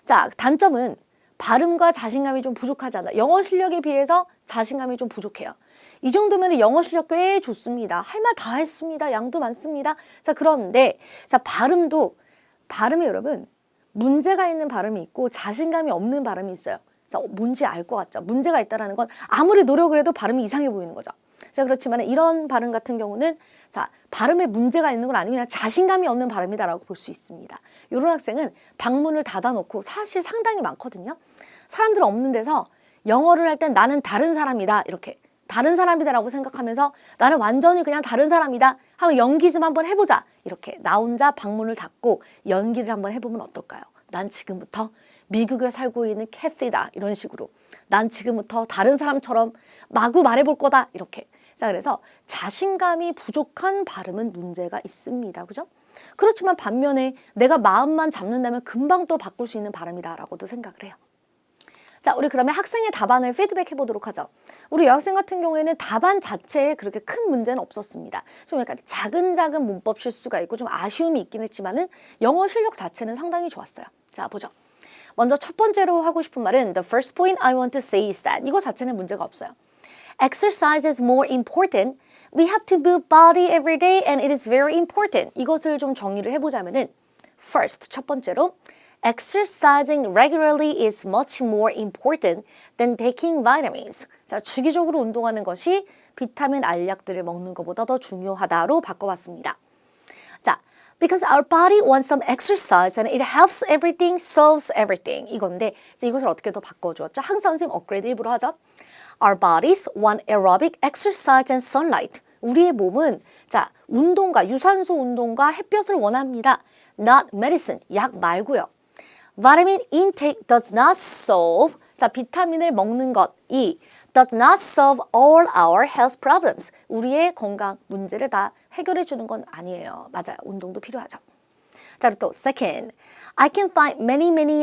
자, 단점은 발음과 자신감이 좀 부족하지 않나. 영어 실력에 비해서 자신감이 좀 부족해요. 이 정도면 영어 실력 꽤 좋습니다. 할 말 다 했습니다. 양도 많습니다. 자, 그런데 자, 발음에 여러분 문제가 있는 발음이 있고 자신감이 없는 발음이 있어요. 자, 뭔지 알 것 같죠? 문제가 있다는 건 아무리 노력을 해도 발음이 이상해 보이는 거죠. 자, 그렇지만 이런 발음 같은 경우는 자, 발음에 문제가 있는 건 아니고 그냥 자신감이 없는 발음이다라고 볼 수 있습니다. 이런 학생은 방문을 닫아놓고 사실 상당히 많거든요. 사람들 없는 데서 영어를 할 땐 나는 다른 사람이다 이렇게 다른 사람이다라고 생각하면서 나는 완전히 그냥 다른 사람이다 하면 연기 좀 한번 해보자 이렇게 나 혼자 방문을 닫고 연기를 한번 해보면 어떨까요? 난 지금부터 미국에 살고 있는 캐시다 이런 식으로 난 지금부터 다른 사람처럼 마구 말해볼 거다 이렇게. 자, 그래서 자신감이 부족한 발음은 문제가 있습니다. 그죠? 그렇지만 반면에 내가 마음만 잡는다면 금방 또 바꿀 수 있는 발음이다라고도 생각을 해요. 자, 우리 그러면 학생의 답안을 피드백 해보도록 하죠. 우리 여학생 같은 경우에는 답안 자체에 그렇게 큰 문제는 없었습니다. 좀 약간 작은 문법 실수가 있고 좀 아쉬움이 있긴 했지만은 영어 실력 자체는 상당히 좋았어요. 자, 보죠. 먼저 첫 번째로 하고 싶은 말은 The first point I want to say is that 이거 자체는 문제가 없어요. Exercise is more important. We have to move body every day and it is very important. 이것을 좀 정리를 해보자면은 First, 첫 번째로 Exercising regularly is much more important than taking vitamins. 자, 주기적으로 운동하는 것이 비타민 알약들을 먹는 것보다 더 중요하다로 바꿔봤습니다. 자, because our body wants some exercise and it helps everything, solves everything. 이건데 이것을 어떻게 더 바꿔주었죠? 항상 선생님 업그레이드 일부러 하죠. Our bodies want aerobic exercise and sunlight. 우리의 몸은 자, 운동과 유산소 운동과 햇볕을 원합니다. Not medicine, 약 말고요. Vitamin intake does not solve. 자, 비타민을 먹는 것이 does not solve all our health problems. 우리의 건강 문제를 다 해결해 주는 건 아니에요. 맞아요. 운동도 필요하죠. 자, 그리고 또 second, I can find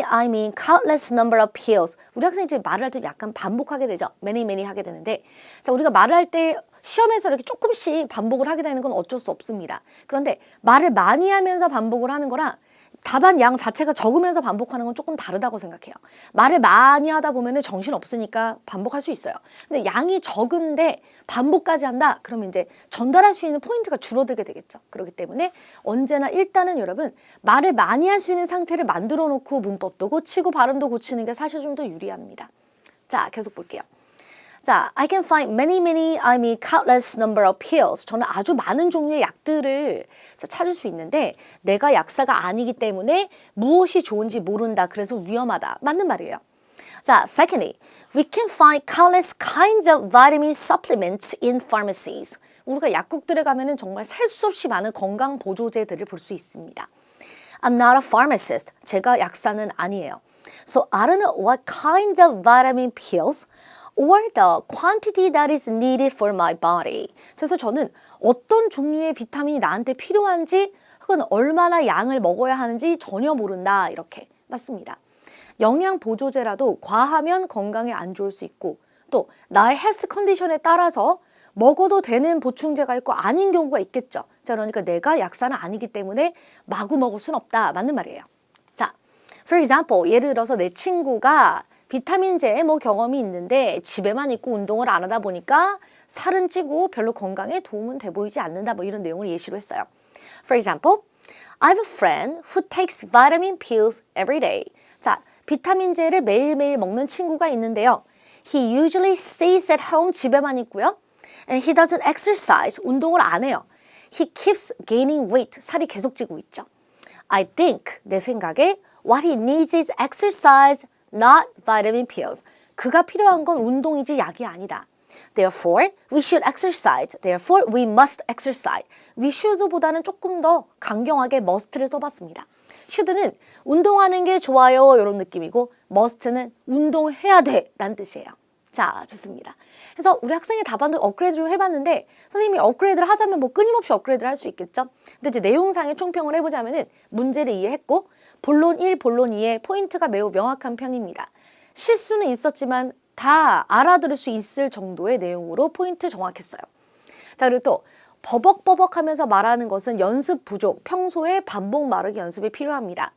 I mean countless number of pills. 우리 학생이 이제 말을 할 때 약간 반복하게 되죠. many 하게 되는데 자, 우리가 말을 할 때 시험에서 이렇게 조금씩 반복을 하게 되는 건 어쩔 수 없습니다. 그런데 말을 많이 하면서 반복을 하는 거랑 답안 양 자체가 적으면서 반복하는 건 조금 다르다고 생각해요. 말을 많이 하다 보면 정신 없으니까 반복할 수 있어요. 근데 양이 적은데 반복까지 한다? 그러면 이제 전달할 수 있는 포인트가 줄어들게 되겠죠. 그렇기 때문에 언제나 일단은 여러분 말을 많이 할 수 있는 상태를 만들어 놓고 문법도 고치고 발음도 고치는 게 사실 좀 더 유리합니다. 자, 계속 볼게요. 자, I can find I mean countless number of pills. 저는 아주 많은 종류의 약들을 찾을 수 있는데 내가 약사가 아니기 때문에 무엇이 좋은지 모른다. 그래서 위험하다. 맞는 말이에요. 자, secondly, we can find countless kinds of vitamin supplements in pharmacies. 우리가 약국들에 가면은 정말 셀 수 없이 많은 건강 보조제들을 볼 수 있습니다. I'm not a pharmacist. 제가 약사는 아니에요. So I don't know what kinds of vitamin pills or the quantity that is needed for my body. 그래서 저는 어떤 종류의 비타민이 나한테 필요한지 혹은 얼마나 양을 먹어야 하는지 전혀 모른다. 이렇게 맞습니다. 영양 보조제라도 과하면 건강에 안 좋을 수 있고 또 나의 헬스 컨디션에 따라서 먹어도 되는 보충제가 있고 아닌 경우가 있겠죠. 자, 그러니까 내가 약사는 아니기 때문에 마구 먹을 순 없다. 맞는 말이에요. 자, for example, 예를 들어서 내 친구가 비타민제에 뭐 경험이 있는데 집에만 있고 운동을 안 하다 보니까 살은 찌고 별로 건강에 도움은 돼 보이지 않는다. 뭐 이런 내용을 예시로 했어요. For example, I have a friend who takes vitamin pills every day. 자, 비타민제를 매일매일 먹는 친구가 있는데요. He usually stays at home, 집에만 있고요. And he doesn't exercise, 운동을 안 해요. He keeps gaining weight, 살이 계속 찌고 있죠. I think, 내 생각에 what he needs is exercise, not vitamin pills. 그가 필요한 건 운동이지 약이 아니다. Therefore, we should exercise. Therefore, we must exercise. We should보다는 조금 더 강경하게 must를 써봤습니다. should는 운동하는 게 좋아요 이런 느낌이고 must는 운동해야 돼 라는 뜻이에요. 자, 좋습니다. 그래서 우리 학생의 답안도 업그레이드 좀 해봤는데 선생님이 업그레이드를 하자면 뭐 끊임없이 업그레이드를 할 수 있겠죠. 근데 이제 내용상의 총평을 해보자면은 문제를 이해했고 본론 1, 본론 2의 포인트가 매우 명확한 편입니다. 실수는 있었지만 다 알아들을 수 있을 정도의 내용으로 포인트 정확했어요. 자, 그리고 또 버벅버벅하면서 말하는 것은 연습 부족, 평소에 반복 말하기 연습이 필요합니다.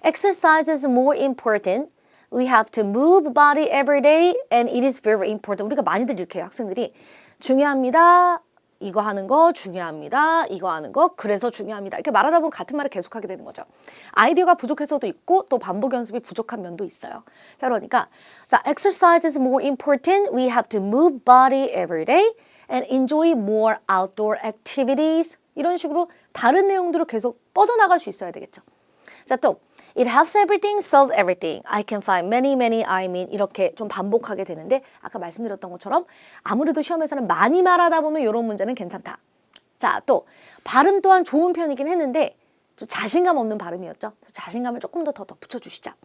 Exercise is more important. We have to move body every day and it is very important. 우리가 많이들 이렇게 해요, 학생들이. 중요합니다. 이거 하는 거 중요합니다. 이거 하는 거 그래서 중요합니다. 이렇게 말하다 보면 같은 말을 계속하게 되는 거죠. 아이디어가 부족해서도 있고 또 반복 연습이 부족한 면도 있어요. 자, 그러니까 자, exercise is more important. We have to move body every day and enjoy more outdoor activities. 이런 식으로 다른 내용들을 계속 뻗어나갈 수 있어야 되겠죠. 자, 또 It helps everything, solve everything. I can find many, many, I mean 이렇게 좀 반복하게 되는데 아까 말씀드렸던 것처럼 아무래도 시험에서는 많이 말하다 보면 이런 문제는 괜찮다. 자, 또 발음 또한 좋은 편이긴 했는데 좀 자신감 없는 발음이었죠. 자신감을 조금 더 덧붙여주시자.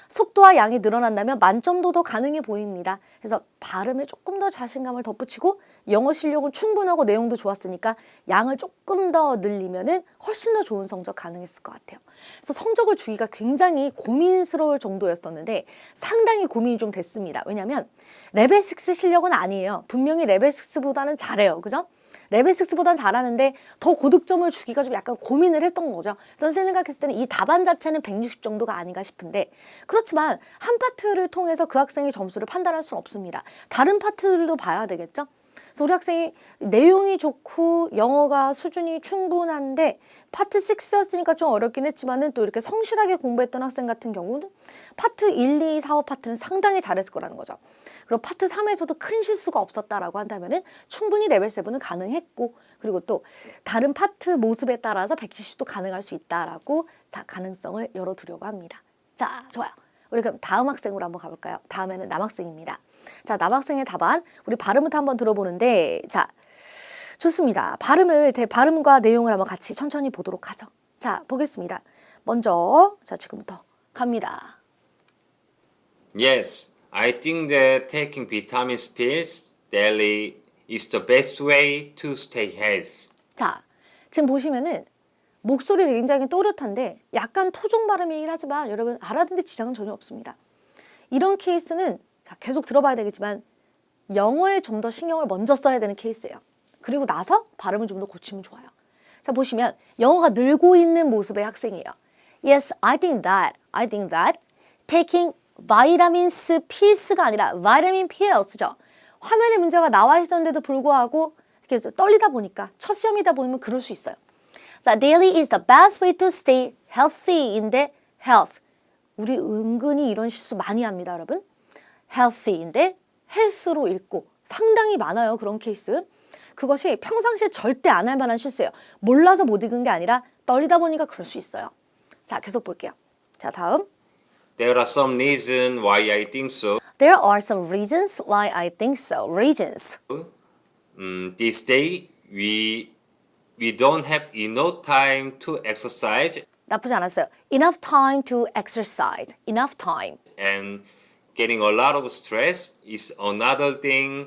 속도와 양이 늘어난다면 만점도 더 가능해 보입니다. 그래서 발음에 조금 더 자신감을 덧붙이고 영어 실력은 충분하고 내용도 좋았으니까 양을 조금 더 늘리면은 훨씬 더 좋은 성적 가능했을 것 같아요. 그래서 성적을 주기가 굉장히 고민스러울 정도였었는데 상당히 고민이 좀 됐습니다. 왜냐하면 레벨 6 실력은 아니에요. 분명히 레벨 6보다는 잘해요. 그죠? 레벨 6보다는 잘하는데 더 고득점을 주기가 좀 약간 고민을 했던 거죠. 선생님 생각했을 때는 이 답안 자체는 160 정도가 아닌가 싶은데 그렇지만 한 파트를 통해서 그 학생의 점수를 판단할 수는 없습니다. 다른 파트들도 봐야 되겠죠. 그래서 우리 학생이 내용이 좋고 영어가 수준이 충분한데 파트 6였으니까 좀 어렵긴 했지만은 또 이렇게 성실하게 공부했던 학생 같은 경우는 파트 1, 2, 4, 5 파트는 상당히 잘했을 거라는 거죠. 그리고 파트 3에서도 큰 실수가 없었다라고 한다면은 충분히 레벨 7은 가능했고 그리고 또 다른 파트 모습에 따라서 170도 가능할 수 있다라고 자, 가능성을 열어두려고 합니다. 자, 좋아요. 우리 그럼 다음 학생으로 한번 가볼까요? 다음에는 남학생입니다. 자, 남학생의 답안 우리 발음부터 한번 들어보는데 자, 좋습니다. 발음과 내용을 한번 같이 천천히 보도록 하죠. 자, 보겠습니다. 먼저 자, 지금부터 갑니다. Yes, I think that taking vitamin pills daily is the best way to stay healthy. 자, 지금 보시면은 목소리 굉장히 또렷한데 약간 토종 발음이긴 하지만 여러분 알아듣는데 지장은 전혀 없습니다. 이런 케이스는 자, 계속 들어봐야 되겠지만 영어에 좀 더 신경을 먼저 써야 되는 케이스예요. 그리고 나서 발음을 좀 더 고치면 좋아요. 자, 보시면 영어가 늘고 있는 모습의 학생이에요. Yes, I think that taking vitamins pills가 아니라 vitamin pills죠. 화면에 문제가 나와 있었는데도 불구하고 이렇게 떨리다 보니까 첫 시험이다 보면 그럴 수 있어요. 자, daily is the best way to stay healthy인데 health. 우리 은근히 이런 실수 많이 합니다, 여러분. healthy인데 health로 읽고 상당히 많아요, 그런 케이스. 그것이 평상시에 절대 안 할 만한 실수예요. 몰라서 못 읽은 게 아니라 떨리다 보니까 그럴 수 있어요. 자, 계속 볼게요. 자, 다음. There are some reasons why I think so. There are some reasons why I think so. Reasons. This day we don't have enough time to exercise 나쁘지 않았어요. Enough time to exercise. Enough time. and getting a lot of stress is another thing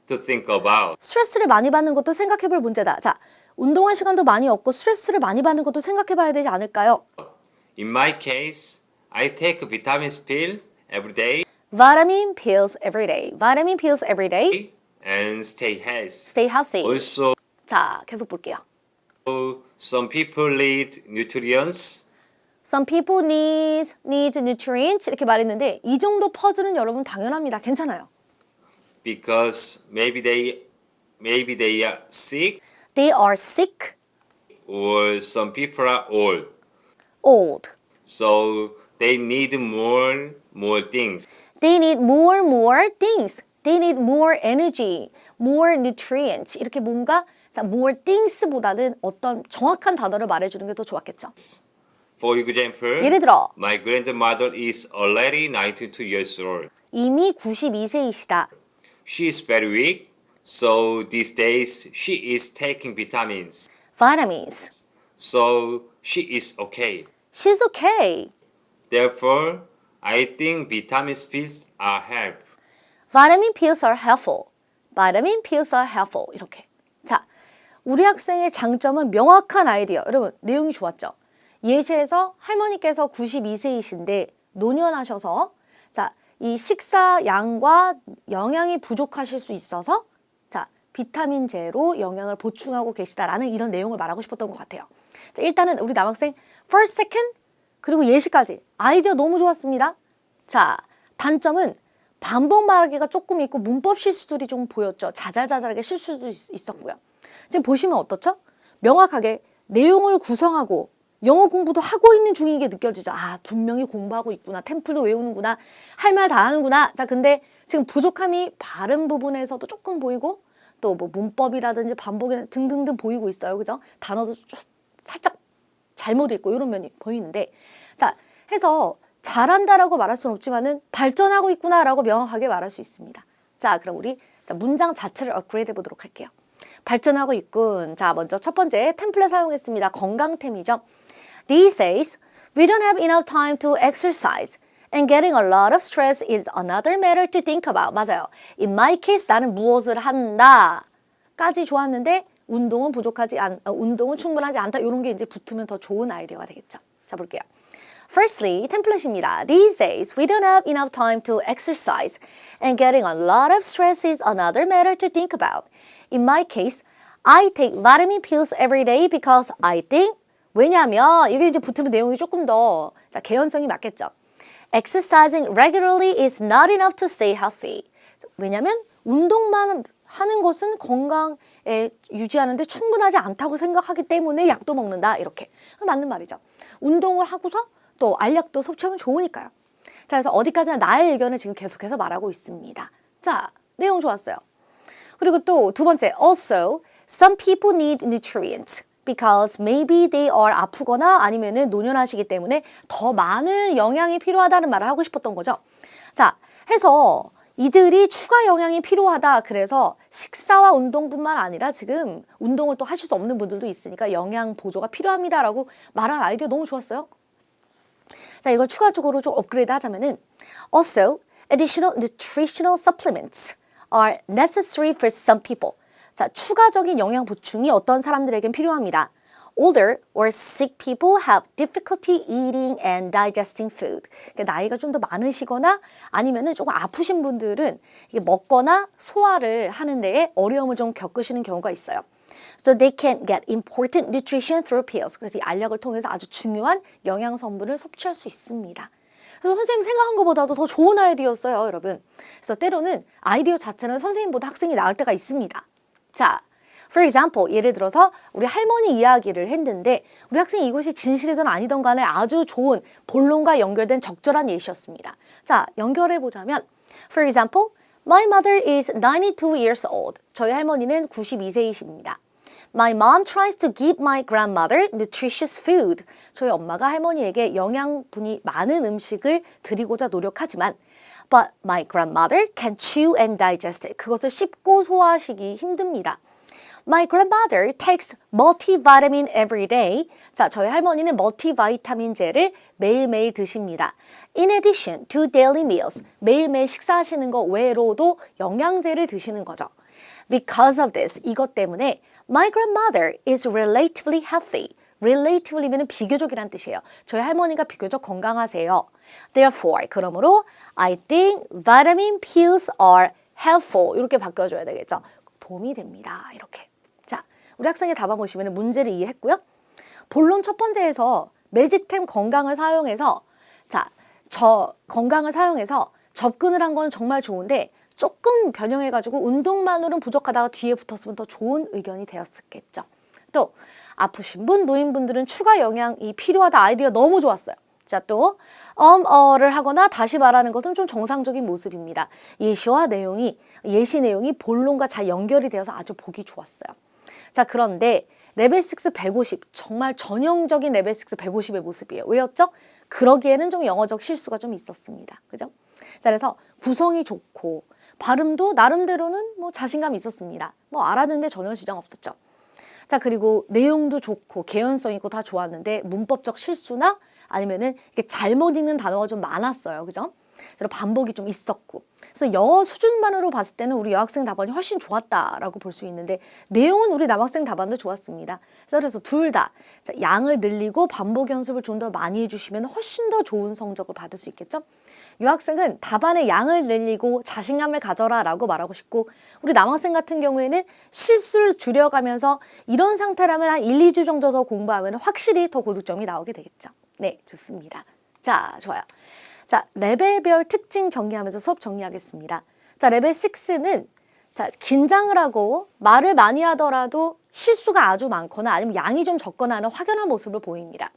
to think about. 스트레스를 많이 받는 것도 생각해볼 문제다. 자, 운동할 시간도 많이 없고 스트레스를 많이 받는 것도 생각해봐야 되지 않을까요? In my case, I take vitamin pill every day Vitamin pills every day. Vitamin pills every day. and stay healthy. Stay healthy. Also, 자, 계속 볼게요. some people need nutrients. Some people need nutrients 이렇게 말했는데 이 정도 퍼즐은 여러분 당연합니다. 괜찮아요. Because maybe they are sick They are sick, or some people are old. old. So they need more things. They need more things. They need more energy, more nutrients. 이렇게 뭔가 자, more things보다는 어떤 정확한 단어를 말해주는 게 더 좋았겠죠. For example, 예를 들어 my grandmother is already 92 years old. 이미 92세이시다. She is very weak, so these days she is taking vitamins. Vitamins. So she is okay. She's okay. Therefore, I think vitamin pills are help. Vitamin pills are helpful. Vitamin pills are helpful. 이렇게. 자, 우리 학생의 장점은 명확한 아이디어. 여러분, 내용이 좋았죠? 예시에서 할머니께서 92세이신데 노년하셔서 자, 이 식사 양과 영양이 부족하실 수 있어서 자, 비타민제로 영양을 보충하고 계시다라는 이런 내용을 말하고 싶었던 것 같아요. 자, 일단은 우리 남학생 first, second 그리고 예시까지 아이디어 너무 좋았습니다. 자, 단점은 반복 말하기가 조금 있고 문법 실수들이 좀 보였죠. 자잘자잘하게 실수도 있었고요. 지금 보시면 어떻죠? 명확하게 내용을 구성하고 영어 공부도 하고 있는 중인 게 느껴지죠. 아, 분명히 공부하고 있구나. 템플도 외우는구나. 할 말 다 하는구나. 자, 근데 지금 부족함이 발음 부분에서도 조금 보이고 또 뭐 문법이라든지 반복이나 등등등 보이고 있어요. 그죠? 단어도 좀 살짝 잘못 읽고 이런 면이 보이는데 자, 해서 잘한다라고 말할 수는 없지만은 발전하고 있구나라고 명확하게 말할 수 있습니다. 자, 그럼 우리 문장 자체를 업그레이드 해 보도록 할게요. 발전하고 있군. 자, 먼저 첫 번째 템플릿 사용했습니다. 건강템이죠. These days, we don't have enough time to exercise. And getting a lot of stress is another matter to think about. 맞아요. In my case, 나는 무엇을 한다. 까지 좋았는데 운동은 운동은 충분하지 않다. 이런 게 이제 붙으면 더 좋은 아이디어가 되겠죠. 자, 볼게요. Firstly, 템플릿입니다. These days, we don't have enough time to exercise. And getting a lot of stress is another matter to think about. In my case, I take vitamin pills every day because I think 왜냐하면 이게 이제 붙으면 내용이 조금 더 개연성이 맞겠죠. Exercising regularly is not enough to stay healthy. 왜냐하면 운동만 하는 것은 건강에 유지하는데 충분하지 않다고 생각하기 때문에 약도 먹는다. 이렇게 맞는 말이죠. 운동을 하고서 또 알약도 섭취하면 좋으니까요. 자, 그래서 어디까지나 나의 의견을 지금 계속해서 말하고 있습니다. 자, 내용 좋았어요. 그리고 또 두 번째, also, some people need nutrients because maybe they are 아프거나 아니면은 노년하시기 때문에 더 많은 영양이 필요하다는 말을 하고 싶었던 거죠. 자, 해서 이들이 추가 영양이 필요하다. 그래서 식사와 운동뿐만 아니라 지금 운동을 또 하실 수 없는 분들도 있으니까 영양 보조가 필요합니다라고 말한 아이디어 너무 좋았어요. 자, 이걸 추가적으로 좀 업그레이드 하자면은 also, additional nutritional supplements are necessary for some people. 자, 추가적인 영양 보충이 어떤 사람들에겐 필요합니다. Older or sick people have difficulty eating and digesting food. 그러니까 나이가 좀 더 많으시거나 아니면은 조금 아프신 분들은 이게 먹거나 소화를 하는 데에 어려움을 좀 겪으시는 경우가 있어요. So they can get important nutrition through pills. 그래서 이 알약을 통해서 아주 중요한 영양 성분을 섭취할 수 있습니다. 그래서 선생님 생각한 것보다도 더 좋은 아이디어였어요, 여러분. 그래서 때로는 아이디어 자체는 선생님보다 학생이 나을 때가 있습니다. 자, for example, 예를 들어서 우리 할머니 이야기를 했는데 우리 학생이 이것이 진실이든 아니든 간에 아주 좋은 본론과 연결된 적절한 예시였습니다. 자, 연결해 보자면 for example, my mother is 92 years old. 저희 할머니는 92세이십니다. My mom tries to give my grandmother nutritious food. 저희 엄마가 할머니에게 영양분이 많은 음식을 드리고자 노력하지만 But my grandmother can chew and digest it. 그것을 씹고 소화하시기 힘듭니다. My grandmother takes multivitamin every day. 자, 저희 할머니는 멀티바이타민제를 매일매일 드십니다. In addition to daily meals. 매일매일 식사하시는 것 외로도 영양제를 드시는 거죠. Because of this, 이것 때문에 my grandmother is relatively healthy. relatively면 비교적이란 뜻이에요. 저희 할머니가 비교적 건강하세요. Therefore, 그러므로 I think vitamin pills are helpful. 이렇게 바꿔줘야 되겠죠. 도움이 됩니다. 이렇게. 자, 우리 학생의 답안 보시면 문제를 이해했고요. 본론 첫 번째에서 매직템 건강을 사용해서 건강을 사용해서 접근을 한 건 정말 좋은데 조금 변형해가지고 운동만으로는 부족하다가 뒤에 붙었으면 더 좋은 의견이 되었겠죠. 또 아프신 분, 노인분들은 추가 영양이 필요하다 아이디어 너무 좋았어요. 자, 또 를 하거나 다시 말하는 것은 좀 정상적인 모습입니다. 예시 내용이 본론과 잘 연결이 되어서 아주 보기 좋았어요. 자, 그런데 레벨 6 150 정말 전형적인 레벨 6 150의 모습이에요. 왜였죠? 그러기에는 좀 영어적 실수가 좀 있었습니다. 그죠? 자, 그래서 구성이 좋고 발음도 나름대로는 뭐 자신감이 있었습니다. 뭐 알아듣는데 전혀 지장 없었죠. 자, 그리고 내용도 좋고 개연성 있고 다 좋았는데 문법적 실수나 아니면은 이렇게 잘못 읽는 단어가 좀 많았어요. 그죠? 그래서 반복이 좀 있었고. 그래서 영어 수준만으로 봤을 때는 우리 여학생 답안이 훨씬 좋았다라고 볼 수 있는데 내용은 우리 남학생 답안도 좋았습니다. 그래서 둘 다 양을 늘리고 반복 연습을 좀 더 많이 해주시면 훨씬 더 좋은 성적을 받을 수 있겠죠? 여학생은 답안의 양을 늘리고 자신감을 가져라 라고 말하고 싶고 우리 남학생 같은 경우에는 실수를 줄여가면서 이런 상태라면 한 1, 2주 정도 더 공부하면 확실히 더 고득점이 나오게 되겠죠. 네, 좋습니다. 자, 좋아요. 자, 레벨별 특징 정리하면서 수업 정리하겠습니다. 자, 레벨 6는 긴장을 하고 말을 많이 하더라도 실수가 아주 많거나 아니면 양이 좀 적거나 하는 확연한 모습을 보입니다.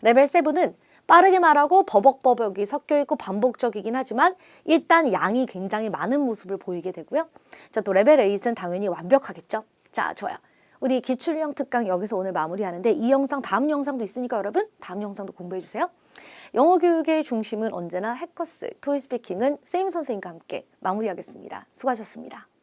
레벨 7은 빠르게 말하고 버벅버벅이 섞여 있고 반복적이긴 하지만 일단 양이 굉장히 많은 모습을 보이게 되고요. 자, 또 레벨 8은 당연히 완벽하겠죠. 자, 좋아요. 우리 기출형 특강 여기서 오늘 마무리하는데 이 영상 다음 영상도 있으니까 여러분 다음 영상도 공부해 주세요. 영어 교육의 중심은 언제나 해커스, 토익스피킹은 쌤 선생님과 함께 마무리하겠습니다. 수고하셨습니다.